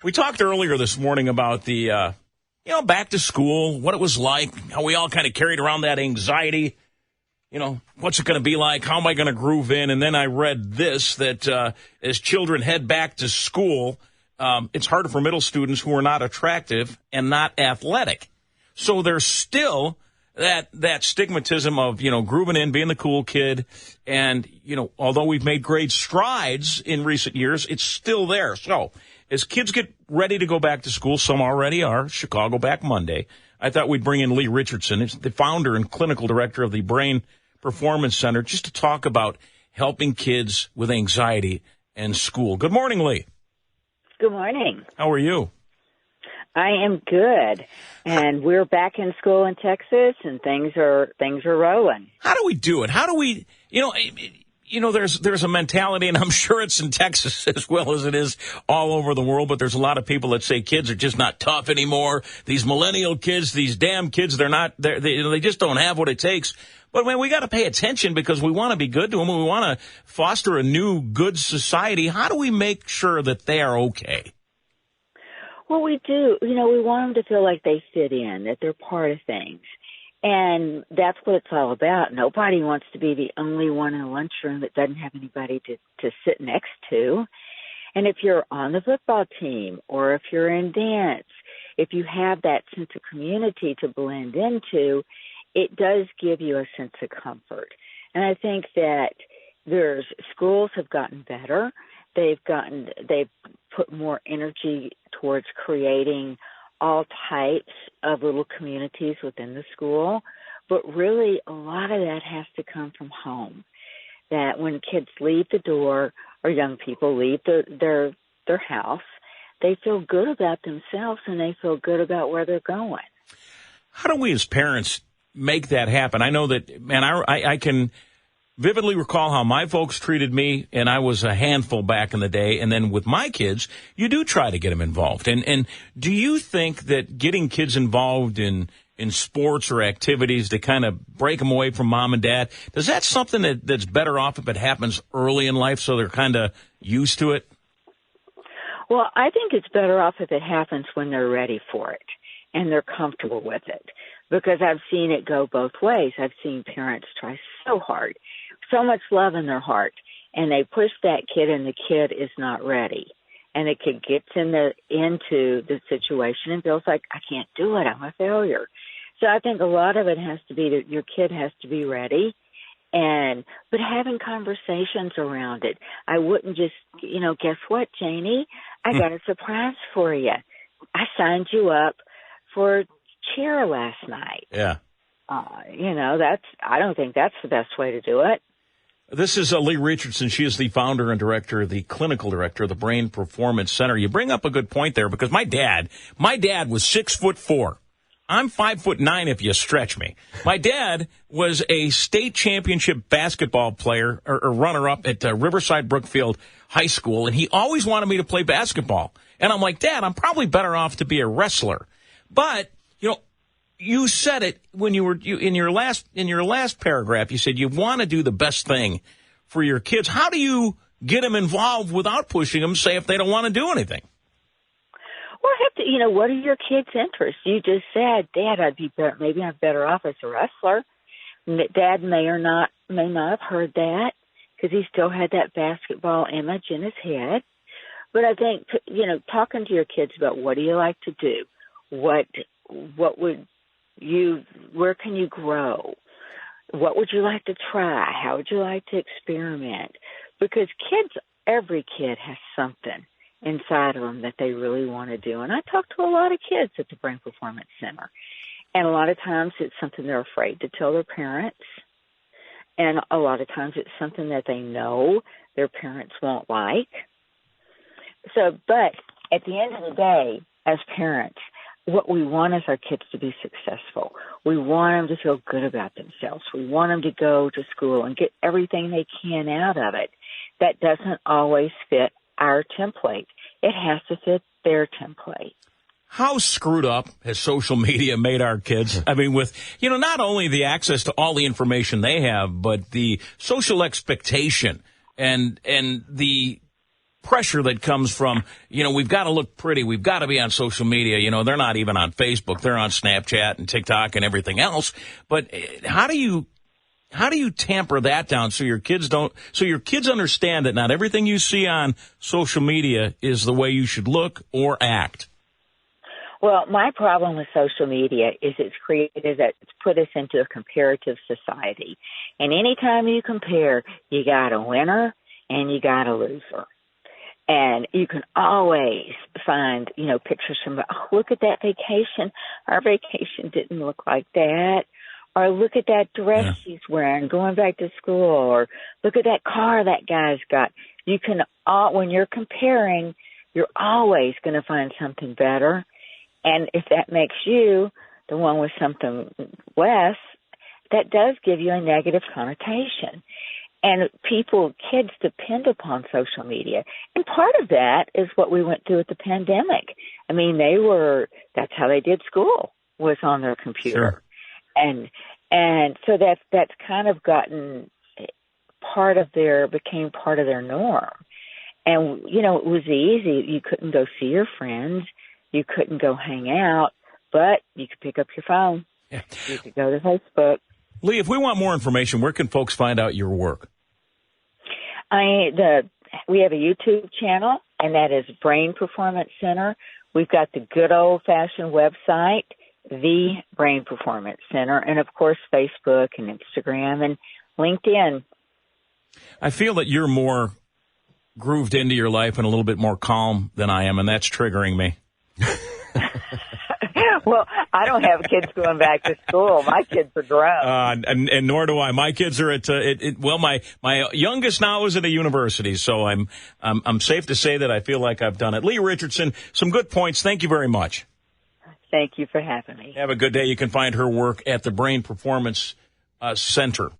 We talked earlier this morning about the, back to school, what it was like, how we all kind of carried around that anxiety. What's it going to be like? How am I going to groove in? And then I read this, that as children head back to school, it's harder for middle students who are not attractive and not athletic. So there's still that stigmatism of, grooving in, being the cool kid. And, although we've made great strides in recent years, it's still there. So as kids get ready to go back to school, some already are, Chicago back Monday, I thought we'd bring in Lee Richardson, who's the founder and clinical director of the Brain Performance Center, just to talk about helping kids with anxiety and school. Good morning, Lee. Good morning. How are you? I am good. And we're back in school in Texas, and things are rolling. How do we do it? How do we, there's a mentality, and I'm sure it's in Texas as well as it is all over the world, but there's a lot of people that say kids are just not tough anymore. These millennial kids, these damn kids, they just don't have what it takes. But, man, we got to pay attention because we want to be good to them. We want to foster a new good society. How do we make sure that they are okay? Well, we do. We want them to feel like they fit in, that they're part of things. And that's what it's all about. Nobody wants to be the only one in a lunchroom that doesn't have anybody to sit next to. And if you're on the football team or if you're in dance, if you have that sense of community to blend into, it does give you a sense of comfort. And I think that schools have gotten better. They've put more energy towards creating all types of little communities within the school. But really, a lot of that has to come from home. That when kids leave the door, or young people leave their house, they feel good about themselves and they feel good about where they're going. How do we as parents make that happen? I know that, man, I can vividly recall how my folks treated me, and I was a handful back in the day. And then with my kids, you do try to get them involved. And do you think that getting kids involved in sports or activities to kind of break them away from mom and dad, is that something that's better off if it happens early in life so they're kind of used to it? Well, I think it's better off if it happens when they're ready for it and they're comfortable with it, because I've seen it go both ways. I've seen parents try so hard, so much love in their heart, and they push that kid and the kid is not ready. And the kid gets into the situation and feels like, I can't do it, I'm a failure. So I think a lot of it has to be that your kid has to be ready, but having conversations around it. I wouldn't just, guess what, Janie? I got a surprise for you. I signed you up for cheer last night. Yeah. I don't think that's the best way to do it. This is Lee Richardson. She is the founder and director, the clinical director of the Brain Performance Center. You bring up a good point there, because my dad was 6'4". I'm 5'9" if you stretch me. My dad was a state championship basketball player or runner-up at Riverside Brookfield High School, and he always wanted me to play basketball. And I'm like, Dad, I'm probably better off to be a wrestler. But, you said it when in your last paragraph. You said you want to do the best thing for your kids. How do you get them involved without pushing them, say, if they don't want to do anything? Well, what are your kids' interests? You just said, Dad, maybe I'm better off as a wrestler. Dad may not have heard that because he still had that basketball image in his head. But I think, talking to your kids about what do you like to do? Where can you grow? What would you like to try? How would you like to experiment? Because every kid has something inside of them that they really want to do. And I talk to a lot of kids at the Brain Performance Center. And a lot of times it's something they're afraid to tell their parents. And a lot of times it's something that they know their parents won't like. But at the end of the day, as parents, what we want is our kids to be successful. We want them to feel good about themselves. We want them to go to school and get everything they can out of it. That doesn't always fit our template. It has to fit their template. How screwed up has social media made our kids? I mean, with, not only the access to all the information they have, but the social expectation and the pressure that comes from, we've got to look pretty. We've got to be on social media. They're not even on Facebook. They're on Snapchat and TikTok and everything else. But how do you tamper that down so your kids understand that not everything you see on social media is the way you should look or act? Well, my problem with social media is it's put us into a comparative society. And anytime you compare, you got a winner and you got a loser. And you can always find, pictures from, look at that vacation. Our vacation didn't look like that. Or look at that dress she's wearing going back to school. Or look at that car that guy's got. When you're comparing, you're always going to find something better. And if that makes you the one with something less, that does give you a negative connotation. And kids depend upon social media. And part of that is what we went through with the pandemic. I mean, that's how they did school, was on their computer. Sure. And so that's kind of became part of their norm. And, it was easy. You couldn't go see your friends. You couldn't go hang out, but you could pick up your phone. Yeah. You could go to Facebook. Lee, if we want more information, where can folks find out your work? We have a YouTube channel, and that is Brain Performance Center. We've got the good old-fashioned website, The Brain Performance Center, and, of course, Facebook and Instagram and LinkedIn. I feel that you're more grooved into your life and a little bit more calm than I am, and that's triggering me. Well, I don't have kids going back to school. My kids are grown. And nor do I. My kids are my youngest now is at a university, so I'm safe to say that I feel like I've done it. Lee Richardson, some good points. Thank you very much. Thank you for having me. Have a good day. You can find her work at the Brain Performance Center.